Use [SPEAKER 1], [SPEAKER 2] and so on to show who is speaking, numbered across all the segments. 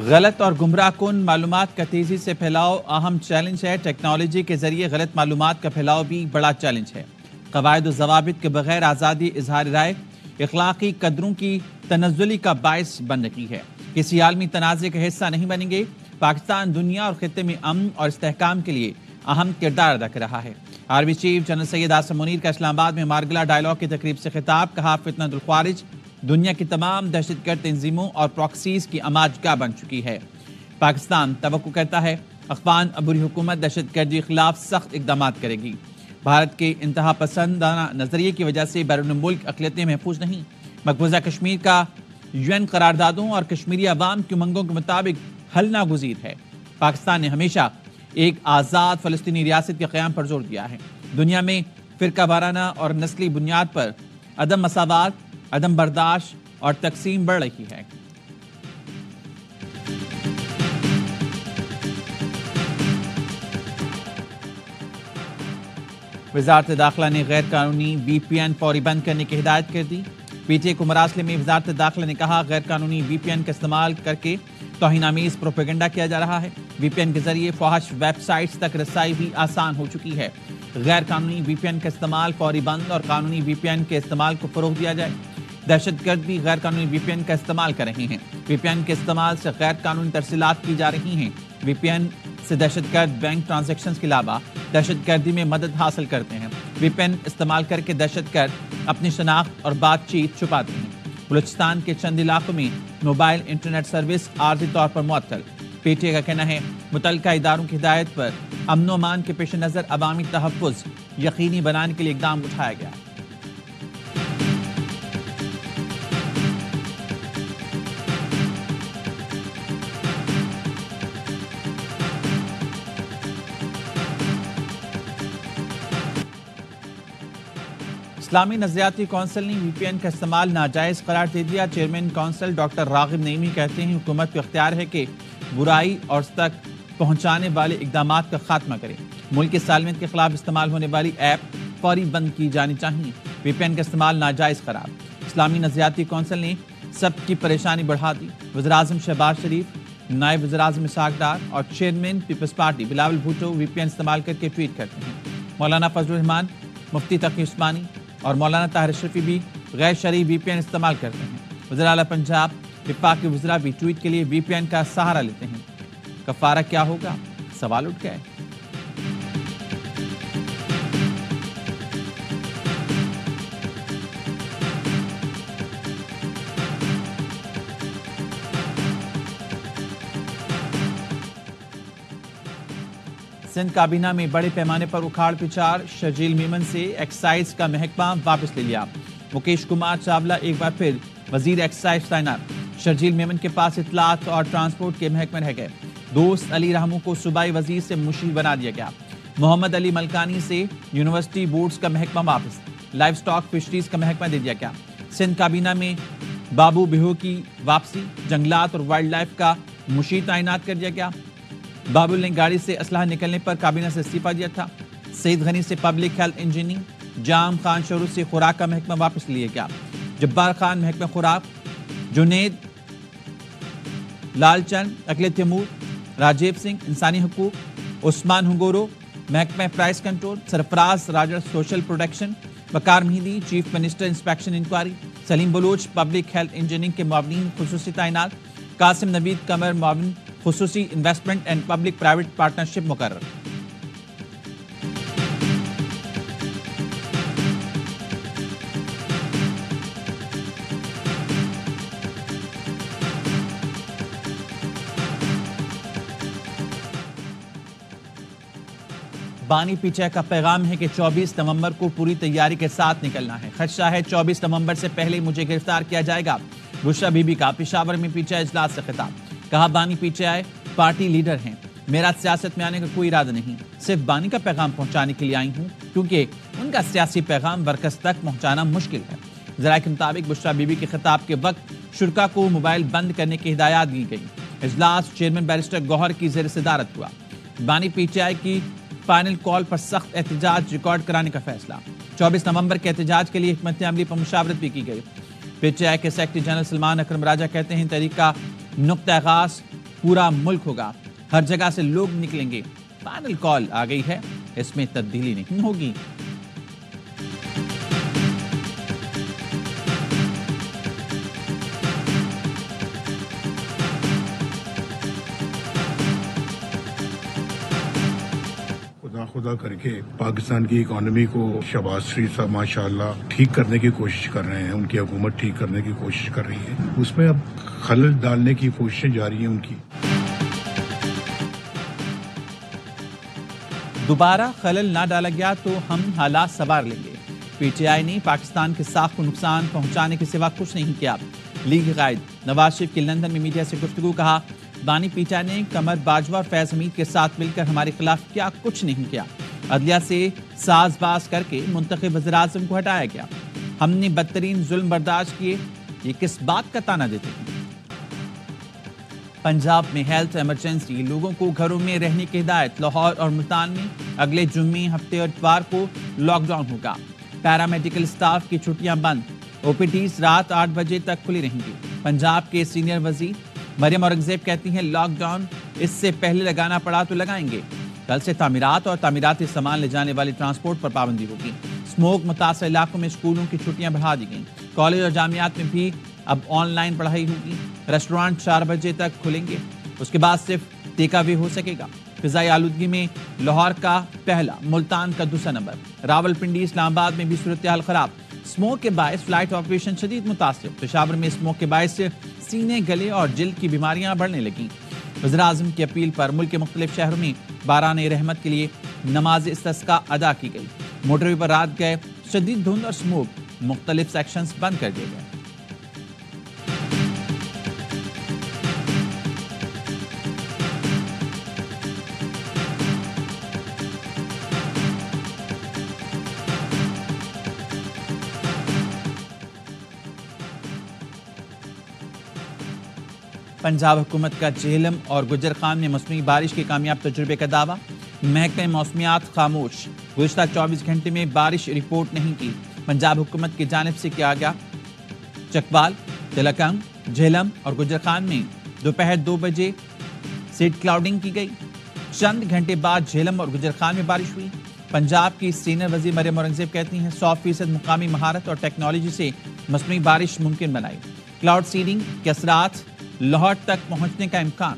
[SPEAKER 1] غلط اور گمراہ کن معلومات کا تیزی سے پھیلاؤ اہم چیلنج ہے۔ ٹیکنالوجی کے ذریعے غلط معلومات کا پھیلاؤ بھی بڑا چیلنج ہے۔ قواعد و ضوابط کے بغیر آزادی اظہار رائے اخلاقی قدروں کی تنزلی کا باعث بن رہی ہے۔ کسی عالمی تنازع کا حصہ نہیں بنیں گے۔ پاکستان دنیا اور خطے میں امن اور استحکام کے لیے اہم کردار ادا کر رہا ہے۔ آرمی چیف جنرل سید آصم منیر کا اسلام آباد میں مارگلہ ڈائیلاگ کی تقریب سے خطاب، کہا فتنۃ الخوارج دنیا کی تمام دہشت گرد تنظیموں اور پراکسیز کی آماج گاہ بن چکی ہے۔ پاکستان توقع کرتا ہے افغان عبوری حکومت دہشت گردی کے خلاف سخت اقدامات کرے گی۔ بھارت کے انتہا پسندانہ نظریے کی وجہ سے بیرون ملک اقلیتیں محفوظ نہیں۔ مقبوضہ کشمیر کا UN قراردادوں اور کشمیری عوام کی امنگوں کے مطابق حل ناگزیر ہے۔ پاکستان نے ہمیشہ ایک آزاد فلسطینی ریاست کے قیام پر زور دیا ہے۔ دنیا میں فرقہ وارانہ اور نسلی بنیاد پر عدم مساوات، عدم برداشت اور تقسیم بڑھ رہی ہے۔ وزارت داخلہ نے غیر قانونی VPN فوری بند کرنے کی ہدایت کر دی۔ PTI کو مراسلے میں وزارت داخلہ نے کہا غیر قانونی VPN کا استعمال کر کے توہین آمیز پروپیگنڈا کیا جا رہا ہے۔ VPN کے ذریعے فحش ویب سائٹس تک رسائی بھی آسان ہو چکی ہے۔ غیر قانونی VPN کا استعمال فوری بند اور قانونی VPN کے استعمال کو فروغ دیا جائے۔ دہشت گرد بھی غیر قانونی VPN کا استعمال کر رہے ہیں۔ VPN کے استعمال سے غیر قانونی ترسیلات کی جا رہی ہیں۔ VPN سے دہشت گرد بینک ٹرانزیکشنز کے علاوہ دہشت گردی میں مدد حاصل کرتے ہیں۔ VPN استعمال کر کے دہشت گرد اپنی شناخت اور بات چیت چھپاتے ہیں۔ بلوچستان کے چند علاقوں میں موبائل انٹرنیٹ سروس عارضی طور پر معطل۔ PTI کا کہنا ہے متعلقہ اداروں کی ہدایت پر امن و امان کے پیش نظر عوامی تحفظ یقینی بنانے کے لیے اقدام اٹھایا گیا۔ اسلامی نظریاتی کونسل نے VPN کا استعمال ناجائز قرار دے دیا۔ چیئرمین کونسل ڈاکٹر راغب نعیمی کہتے ہیں حکومت کو اختیار ہے کہ برائی اور اس تک پہنچانے والے اقدامات کا خاتمہ کرے۔ ملک کی سالمیت کے خلاف استعمال ہونے والی ایپ فوری بند کی جانی چاہیے۔ VPN کا استعمال ناجائز قرار۔ اسلامی نظریاتی کونسل نے سب کی پریشانی بڑھا دی۔ وزیراعظم شہباز شریف، نائب وزیراعظم اسحاق ڈار اور chairman Peoples Party Bilawal Bhutto VPN استعمال کر کے ٹویٹ کرتے ہیں۔ مولانا فضل الرحمان، مفتی تقی عثمانی اور مولانا طاہر اشرفی بھی غیر شرعی VPN استعمال کرتے ہیں۔ وزیر اعلیٰ پنجاب، وفاقی وزراء بھی ٹویٹ کے لیے VPN کا سہارا لیتے ہیں۔ کفارہ کیا ہوگا؟ سوال اٹھ گئے۔ سندھ کابینہ میں بڑے پیمانے پر اکھاڑ پچھاڑ، شرجیل میمن سے ایکسائز کا محکمہ واپس لے لیا۔ مکیش کمار چاولہ ایک بار پھر وزیر ایکسائز تعینات۔ شرجیل میمن کے پاس اطلاعات اور ٹرانسپورٹ کے محکمے رہ گئے۔ دوست علی رحمو کو صوبائی وزیر سے مشیر بنا دیا گیا۔ محمد علی ملکانی سے یونیورسٹی بورڈز کا محکمہ واپس، لائف سٹاک فشریز کا محکمہ دے دیا گیا۔ سندھ کابینہ میں بابو بہو کی واپسی، جنگلات اور وائلڈ لائف کا مشیر تعینات کر دیا گیا۔ بابل نے گاڑی سے اسلحہ نکلنے پر کابینہ سے استعفیٰ دیا تھا۔ سعید غنی سے پبلک ہیلتھ انجینئرنگ، جام خان شروع سے خوراک کا محکمہ واپس لیا گیا۔ جبار خان محکمہ خوراک، جنید لال چند اقلیت تیمور، راجیو سنگھ انسانی حقوق، عثمان ہنگورو محکمہ پرائس کنٹرول، سرفراز راجر سوشل پروٹیکشن، وقار مہندی چیف منسٹر انسپیکشن انکوائری، سلیم بلوچ پبلک ہیلتھ انجینئرنگ کے معاونین خصوصی تعینات، قاسم نوید قمر معاون خصوصی investment and public private partnership مقرر۔ بانی PTI کا پیغام ہے کہ 24 نومبر کو پوری تیاری کے ساتھ نکلنا ہے۔ خدشہ ہے 24 نومبر سے پہلے مجھے گرفتار کیا جائے گا۔ بشرا بی بی کا پشاور میں PTI اجلاس سے خطاب، کہا بانی PTI پارٹی لیڈر ہیں، میرا سیاست میں آنے کا کوئی ارادہ نہیں، صرف بانی کا پیغام پہنچانے کے لیے آئی ہوں کیونکہ ان کا سیاسی پیغام مرکز تک پہنچانا مشکل ہے۔ ذرائع کے مطابق بشرا بی بی کے خطاب کے وقت شرکا کو موبائل بند کرنے کی ہدایات دی گئی۔ اجلاس چیئرمین بیرسٹر گوہر کی زیر صدارت ہوا۔ بانی PTI کی فائنل کال پر سخت احتجاج ریکارڈ کرانے کا فیصلہ۔ 24 نومبر کے احتجاج کے لیے حکمت عملی پر مشاورت بھی کی گئی۔ PTI کے سیکرٹری جنرل سلمان اکرم راجہ کہتے ہیں تحریک کا نقطہ آغاز پورا ملک ہوگا، ہر جگہ سے لوگ نکلیں گے۔ فائنل کال آ گئی ہے، اس میں تبدیلی نہیں ہوگی۔
[SPEAKER 2] خدا کر کے پاکستان کی اکانومی کو شہباز شریف صاحب ماشاءاللہ ٹھیک کرنے کی کوشش کر رہے ہیں، ان کی حکومت ٹھیک کرنے کی کوشش کر رہی ہے، اس میں اب خلل ڈالنے کی کوششیں جاری ہیں ان کی۔
[SPEAKER 1] دوبارہ خلل نہ ڈالا گیا تو ہم حالات سنوار لیں گے۔ پی ٹی آئی نے پاکستان کے ساکھ کو نقصان پہنچانے کے سوا کچھ نہیں کیا۔ لیگ قائد نواز شریف کی لندن میں میڈیا سے گفتگو، کہا بانی پی ٹی آئی نے قمر باجوہ اور فیض حمید کے ساتھ مل کر ہمارے خلاف کیا کچھ نہیں کیا۔ عدلیہ سے ساز باز کر کے منتخب وزیراعظم کو ہٹایا گیا۔ ہم نے بدترین ظلم برداشت کیے، یہ کس بات کا تانا دیتے ہیں؟ پنجاب میں ہیلتھ ایمرجنسی، لوگوں کو گھروں میں رہنے کی ہدایت۔ لاہور اور ملتان میں اگلے جمعے، ہفتے اور اتوار کو لاک ڈاؤن ہوگا۔ پیرامیڈیکل سٹاف کی چھٹیاں بند، او پی ڈیز رات 8 بجے تک کھلی رہیں گی۔ پنجاب کے سینئر وزیر مریم اورنگزیب کہتی ہیں لاک ڈاؤن اس سے پہلے لگانا پڑا تو لگائیں گے۔ کل سے تعمیرات اور تعمیراتی سامان لے جانے والی ٹرانسپورٹ پر پابندی ہوگی۔ اسموک متاثرہ علاقوں میں اسکولوں کی چھٹیاں بڑھا دی گئیں۔ کالج اور جامعات میں بھی اب آن لائن پڑھائی ہوگی۔ ریسٹورانٹ 4 بجے تک کھلیں گے، اس کے بعد صرف ٹیک اوے ہو سکے گا۔ فضائی آلودگی میں لاہور کا پہلا، ملتان کا دوسرا نمبر۔ راولپنڈی، اسلام آباد میں بھی صورتحال خراب۔ اسموک کے باعث فلائٹ آپریشن شدید متاثر۔ پشاور میں اسموک کے باعث سینے، گلے اور جلد کی بیماریاں بڑھنے لگیں۔ وزیراعظم کی اپیل پر ملک کے مختلف شہروں میں باران رحمت کے لیے نماز استسقاء ادا کی گئی۔ موٹر وے پر رات گئے شدید دھند اور اسموک، مختلف سیکشنز بند کر دیے گئے۔ پنجاب حکومت کا جہلم اور گجر خان میں مصنوعی بارش کے کامیاب تجربے کا دعویٰ۔ محکمہ موسمیات خاموش، گزشتہ 24 گھنٹے میں بارش رپورٹ نہیں کی۔ پنجاب حکومت کی جانب سے کیا گیا چکوال، تلکنگ، جہلم اور گجر خان میں دوپہر 2 بجے سیڈ کلاؤڈنگ کی گئی۔ چند گھنٹے بعد جہلم اور گجر خان میں بارش ہوئی۔ پنجاب کی سینئر وزیر مریم اورنگزیب کہتی ہیں 100% مقامی مہارت اور ٹیکنالوجی سے مصنوعی بارش ممکن بنائی۔ کلاؤڈ سیڈنگ کے اثرات لاہور تک پہنچنے کا امکان۔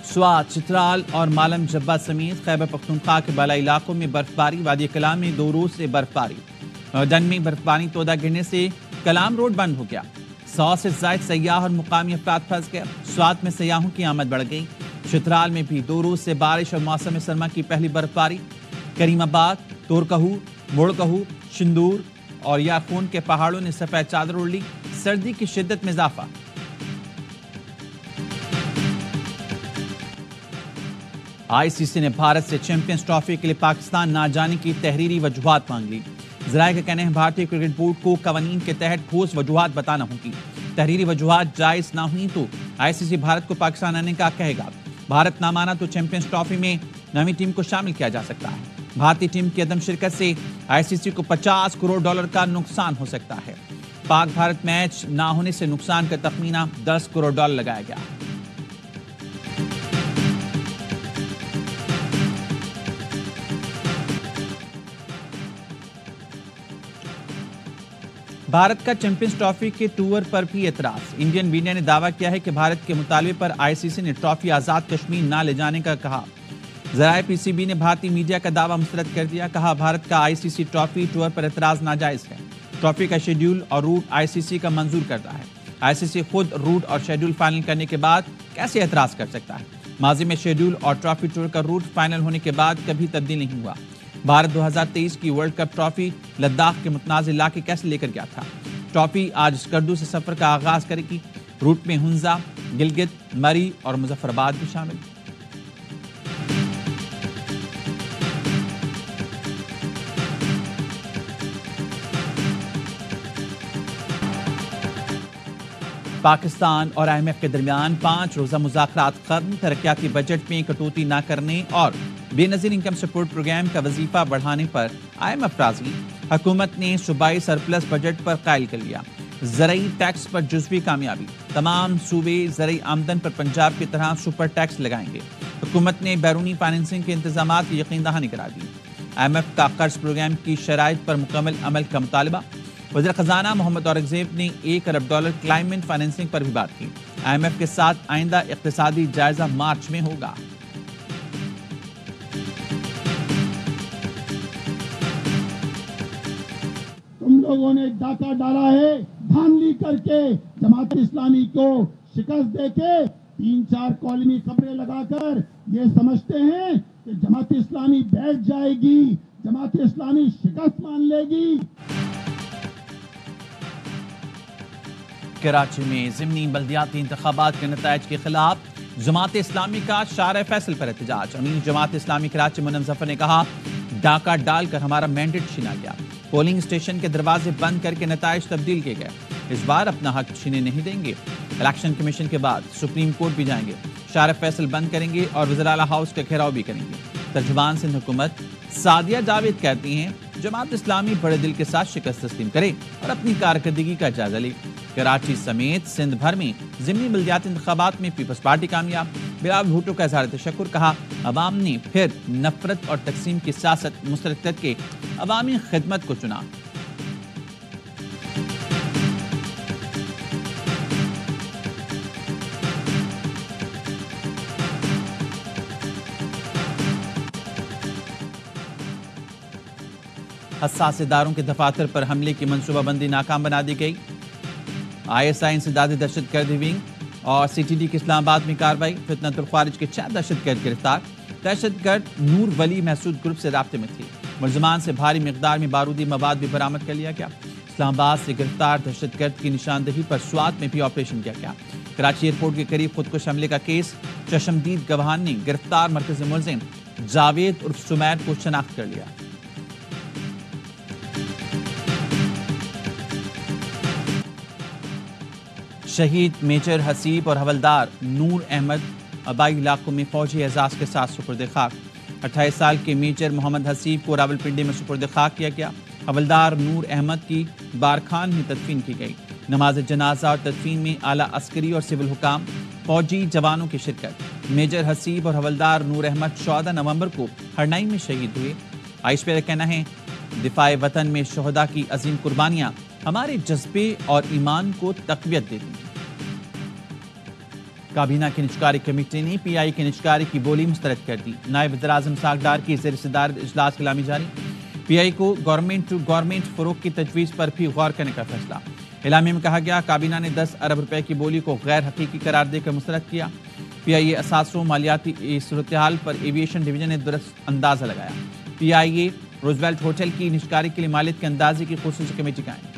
[SPEAKER 1] سوات، چترال اور مالم جبہ سمیت خیبر پختونخوا کے بالائی علاقوں میں برفباری۔ وادی کلام میں 2 روز سے برفباری۔ ڈن میں برفباری تودا گرنے سے کلام روڈ بند ہو گیا۔ 100 سے زائد سیاح اور مقامی افراد پھنس گئے۔ سوات میں سیاحوں کی آمد بڑھ گئی۔ چترال میں بھی 2 روز سے بارش اور موسم سرما کی پہلی برفباری۔ کریم آباد، تورکہو، موڑکہو، شندور اور یارخون کے پہاڑوں نے سفید چادر اوڑھ لی۔ سردی کی شدت میں اضافہ۔ آئی سی سی نے بھارت سے چیمپئنز ٹرافی کے لیے پاکستان نہ جانے کی تحریری وجوہات مانگ لی۔ ذرائع کا کہنا ہے بھارتی کرکٹ بورڈ کو قوانین کے تحت ٹھوس وجوہات بتانا ہوگی۔ تحریری وجوہات جائز نہ ہوئی تو آئی سی سی بھارت کو پاکستان آنے کا کہے گا۔ بھارت نہ مانا تو چیمپئنز ٹرافی میں نئی ٹیم کو شامل کیا جا سکتا ہے۔ بھارتی ٹیم کی عدم شرکت سے آئی سی سی کو $50 کروڑ کا نقصان ہو سکتا ہے۔ پاک بھارت میچ نہ ہونے سے نقصان کا تخمینہ $10 کروڑ لگایا گیا۔ بھارت کا چیمپئنز ٹرافی کے ٹور پر بھی اعتراض۔ انڈین میڈیا نے دعویٰ کیا ہے کہ بھارت کے مطالبے پر آئی سی سی نے ٹرافی آزاد کشمیر نہ لے جانے کا کہا۔ ذرائع پی سی بی نے بھارتی میڈیا کا دعویٰ مسترد کر دیا۔ کہا بھارت کا آئی سی سی ٹرافی ٹور پر اعتراض ناجائز ہے۔ ٹرافی کا شیڈول اور روٹ آئی سی سی کا منظور کرتا ہے۔ آئی سی سی خود روٹ اور شیڈول فائنل کرنے کے بعد کیسے اعتراض کر سکتا ہے؟ ماضی میں شیڈول اور ٹرافی ٹور کا روٹ فائنل ہونے کے بعد کبھی تبدیل نہیں ہوا۔ بھارت 2023 کی ورلڈ کپ ٹرافی لداخ کے متنازع علاقے کیسے لے کر گیا تھا؟ ٹرافی آج اسکردو سے سفر کا آغاز کرے گی۔ روٹ میں ہنزا، گلگت، مری اور مظفر آباد بھی شامل۔ پاکستان اور IMF کے درمیان 5 روزہ مذاکرات ختم، ترقیاتی بجٹ میں کٹوتی نہ کرنے اور بے نظیر انکم سپورٹ پروگرام کا وظیفہ بڑھانے پر IMF راضی۔ حکومت نے صوبائی سرپلس بجٹ پر قائل کر لیا۔ زرعی ٹیکس پر جزوی کامیابی، تمام صوبے زرعی آمدن پر پنجاب کی طرح سپر ٹیکس لگائیں گے۔ حکومت نے بیرونی فائننسنگ کے انتظامات کی یقین دہانی کرا دی۔ IMF کا قرض پروگرام کی شرائط پر مکمل عمل کا مطالبہ۔ وزیر خزانہ محمد اورنگزیب نے $1 ارب کلائمیٹ فائننسنگ پر بھی بات کی۔ IMF کے ساتھ آئندہ اقتصادی جائزہ مارچ میں ہوگا۔
[SPEAKER 3] تم لوگوں نے ڈاکہ ڈالا ہے، دھاندلی کر کے جماعت اسلامی کو شکست دے کے 3-4 کالمی خبریں لگا کر یہ سمجھتے ہیں کہ جماعت اسلامی بیٹھ جائے گی، جماعت اسلامی شکست مان لے گی۔
[SPEAKER 1] کراچی میں ضمنی بلدیاتی انتخابات کے نتائج کے خلاف جماعت اسلامی کا شارع فیصل پر احتجاج۔ امین جماعت اسلامی کراچی منم ظفر نے کہا، ڈاکہ ڈال کر ہمارا مینڈیٹ چھینا گیا، پولنگ اسٹیشن کے دروازے بند کر کے نتائج تبدیل کیے گئے، اس بار اپنا حق چھینے نہیں دیں گے۔ الیکشن کمیشن کے بعد سپریم کورٹ بھی جائیں گے، شارع فیصل بند کریں گے اور وزیر اعلیٰ ہاؤس کا گھیراؤ بھی کریں گے۔ ترجمان سندھ حکومت سعدیہ جاوید کہتی ہیں، جماعت اسلامی بڑے دل کے ساتھ شکست تسلیم کرے اور اپنی کارکردگی کا جائزہ لے۔ کراچی سمیت سندھ بھر میں ضمنی بلدیاتی انتخابات میں پیپلز پارٹی کامیاب، بلاول بھٹو کا اظہار تشکر، کہا عوام نے پھر نفرت اور تقسیم کی سیاست مسترد کر کے عوامی خدمت کو چنا۔ حساس اداروں کے دفاتر پر حملے کی منصوبہ بندی ناکام بنا دی گئی۔ ISI انسدادی دہشت گردی ونگ اور CTD کی اسلام آباد میں کارروائی، فتنۃ الخوارج کے 4 دہشت گرد گرفتار۔ دہشت گرد نور ولی محسود گروپ سے رابطے میں تھی، ملزمان سے بھاری مقدار میں بارودی مواد بھی برآمد کر لیا گیا۔ اسلام آباد سے گرفتار دہشت گرد کی نشاندہی پر سوات میں بھی آپریشن کیا گیا۔ کراچی ایئرپورٹ کے قریب خودکش حملے کا کیس، چشمدید گواہان نے گرفتار مرکزی ملزم جاوید عرف سمیر کو شناخت کر لیا۔ شہید میجر حسیب اور حوالدار نور احمد آبائی علاقوں میں فوجی اعزاز کے ساتھ سپرد خاک۔ 28 سال کے میجر محمد حسیب کو راولپنڈی میں سپرد خاک کیا گیا۔ حوالدار نور احمد کی بارکھان میں تدفین کی گئی۔ نماز جنازہ اور تدفین میں اعلیٰ عسکری اور سول حکام، فوجی جوانوں کی شرکت۔ میجر حسیب اور حوالدار نور احمد 14 نومبر کو ہرنائی میں شہید ہوئے۔ عائش پہ کہنا ہے، دفاع وطن میں شہداء کی عظیم قربانیاں ہمارے جذبے اور ایمان کو تقویت دیتی ہیں۔ کابینہ کی نجکاری کمیٹی نے PI کی نجکاری کی بولی مسترد کر دی۔ نائب وزیر اعظم ساکھدار کی زیر صدارت اجلاس کلامی جاری۔ PI کو گورنمنٹ ٹو گورنمنٹ فروغ کی تجویز پر بھی غور کرنے کا فیصلہ۔ اعلامیہ میں کہا گیا، کابینہ نے 10 ارب روپے کی بولی کو غیر حقیقی قرار دے کر مسترد کیا۔ PIA اثاثوں مالیاتی صورتحال پر ایویشن ڈویژن نے درست اندازہ لگایا۔ PIA روزویلٹ ہوٹل کی نجکاری کے لیے مالیت کے اندازے کی خصوصی کمیٹی قائم۔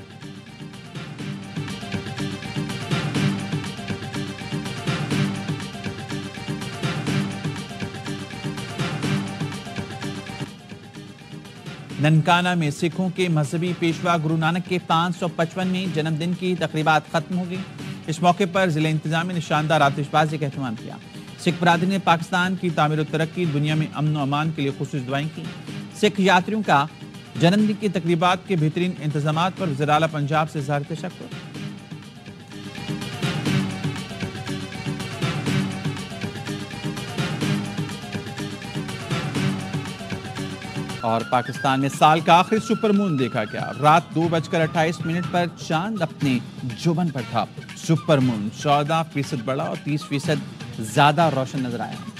[SPEAKER 1] ننکانہ میں سکھوں کے مذہبی پیشوا گرو نانک کے 555ویں جنم دن کی تقریبات ختم ہو گئی۔ اس موقع پر ضلع انتظامیہ نے شاندار آتش بازی کا اہتمام کیا۔ سکھ برادری نے پاکستان کی تعمیر و ترقی، دنیا میں امن و امان کے لیے خصوصی دعائیں کی۔ سکھ یاتریوں کا جنم دن کی تقریبات کے بہترین انتظامات پر وزیر اعلیٰ پنجاب سے اظہار تشکر۔ اور پاکستان میں سال کا آخری سپر مون دیکھا گیا۔ رات 2:28 پر چاند اپنے جوبن پر تھا۔ سپر مون 14% بڑا اور 30% زیادہ روشن نظر آیا۔